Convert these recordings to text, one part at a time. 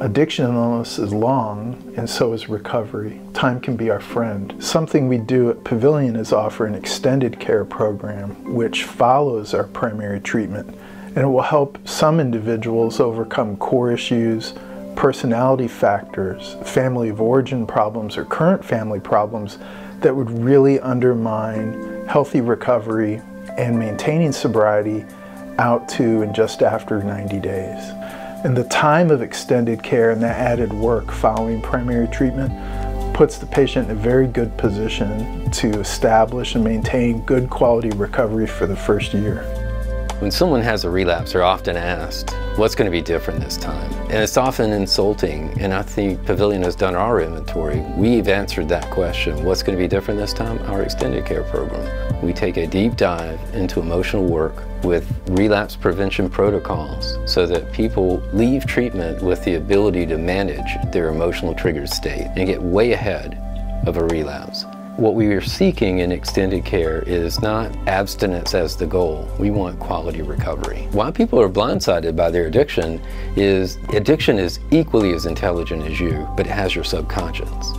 Addiction illness is long, and so is recovery. Time can be our friend. Something we do at Pavillon is offer an extended care program which follows our primary treatment, and it will help some individuals overcome core issues, personality factors, family of origin problems, or current family problems that would really undermine healthy recovery and maintaining sobriety out to and just after 90 days. And the time of extended care and that added work following primary treatment puts the patient in a very good position to establish and maintain good quality recovery for the first year. When someone has a relapse, they're often asked, what's going to be different this time? And it's often insulting, and I think Pavillon has done our inventory. We've answered that question. What's going to be different this time? Our extended care program. We take a deep dive into emotional work with relapse prevention protocols so that people leave treatment with the ability to manage their emotional triggered state and get way ahead of a relapse. What we are seeking in extended care is not abstinence as the goal. We want quality recovery. Why people are blindsided by their addiction is equally as intelligent as you, but it has your subconscious.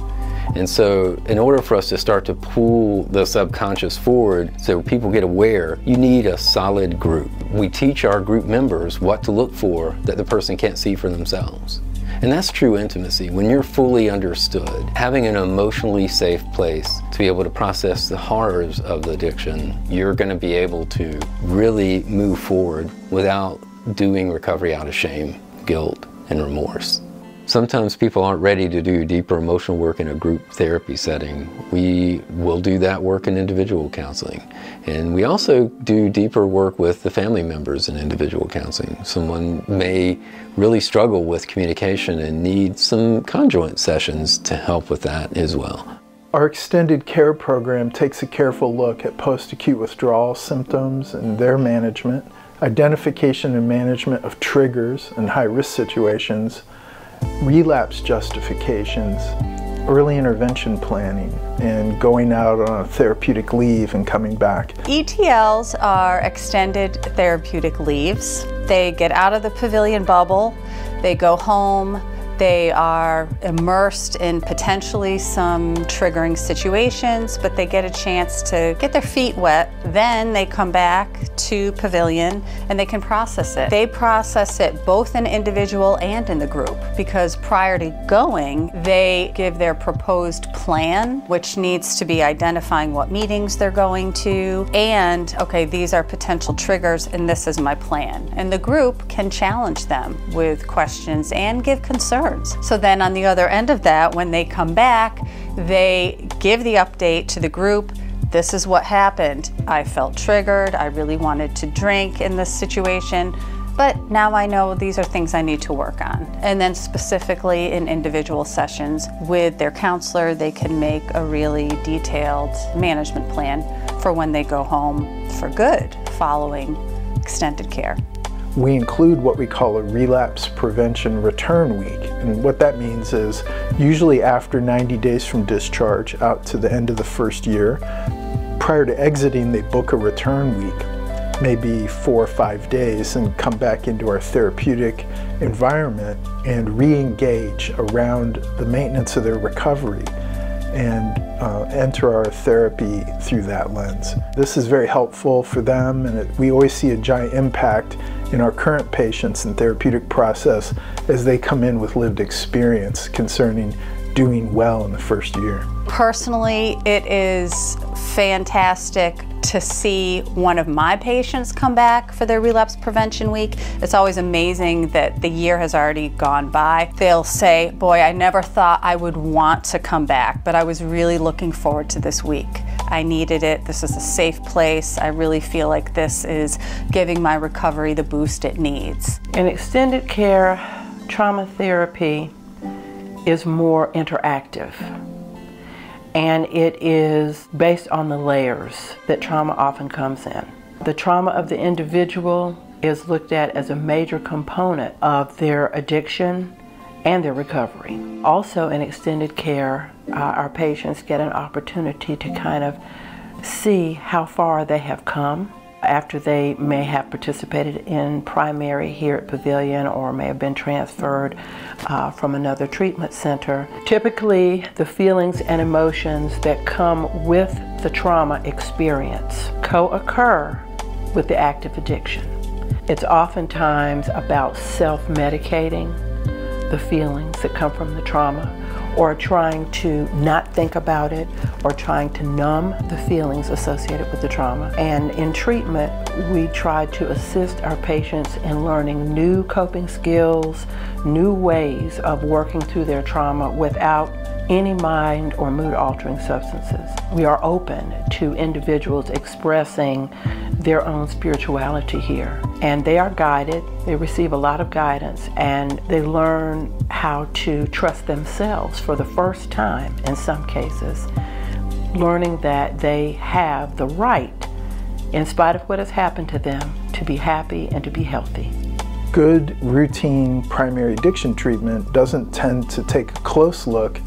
And so in order for us to start to pull the subconscious forward so people get aware, you need a solid group. We teach our group members what to look for that the person can't see for themselves. And that's true intimacy. When you're fully understood, having an emotionally safe place to be able to process the horrors of the addiction, you're going to be able to really move forward without doing recovery out of shame, guilt, and remorse. Sometimes people aren't ready to do deeper emotional work in a group therapy setting. We will do that work in individual counseling. And we also do deeper work with the family members in individual counseling. Someone may really struggle with communication and need some conjoint sessions to help with that as well. Our extended care program takes a careful look at post-acute withdrawal symptoms and their management, identification and management of triggers and high-risk situations, relapse justifications, early intervention planning, and going out on a therapeutic leave and coming back. ETLs are extended therapeutic leaves. They get out of the Pavillon bubble, they go home, they are immersed in potentially some triggering situations, but they get a chance to get their feet wet. Then they come back to Pavillon and they can process it. They process it both in individual and in the group, because prior to going, they give their proposed plan, which needs to be identifying what meetings they're going to, and okay, these are potential triggers and this is my plan. And the group can challenge them with questions and give concerns. So then on the other end of that, when they come back, they give the update to the group. This is what happened. I felt triggered. I really wanted to drink in this situation, but now I know these are things I need to work on. And then specifically in individual sessions with their counselor, they can make a really detailed management plan for when they go home for good following extended care. We include what we call a relapse prevention return week. And what that means is usually after 90 days from discharge out to the end of the first year, prior to exiting, they book a return week, maybe 4 or 5 days, and come back into our therapeutic environment and re-engage around the maintenance of their recovery and enter our therapy through that lens. This is very helpful for them, and we always see a giant impact in our current patients and therapeutic process as they come in with lived experience concerning doing well in the first year. Personally, it is fantastic to see one of my patients come back for their relapse prevention week. It's always amazing that the year has already gone by. They'll say, boy, I never thought I would want to come back, but I was really looking forward to this week. I needed it. This is a safe place. I really feel like this is giving my recovery the boost it needs. In extended care, trauma therapy is more interactive, and it is based on the layers that trauma often comes in. The trauma of the individual is looked at as a major component of their addiction and their recovery. Also in extended care, our patients get an opportunity to kind of see how far they have come after they may have participated in primary here at Pavillon or may have been transferred from another treatment center. Typically, the feelings and emotions that come with the trauma experience co-occur with the active addiction. It's oftentimes about self-medicating the feelings that come from the trauma, or trying to not think about it, or trying to numb the feelings associated with the trauma. And in treatment, we try to assist our patients in learning new coping skills, new ways of working through their trauma without any mind or mood altering substances. We are open to individuals expressing their own spirituality here, and they are guided. They receive a lot of guidance, and they learn how to trust themselves for the first time in some cases, learning that they have the right, in spite of what has happened to them, to be happy and to be healthy. Good routine primary addiction treatment doesn't tend to take a close look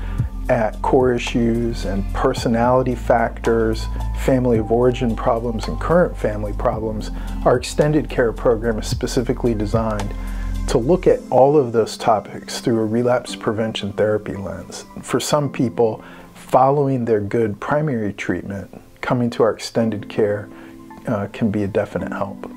at core issues and personality factors, family of origin problems, and current family problems. Our extended care program is specifically designed to look at all of those topics through a relapse prevention therapy lens. For some people, following their good primary treatment, coming to our extended care can be a definite help.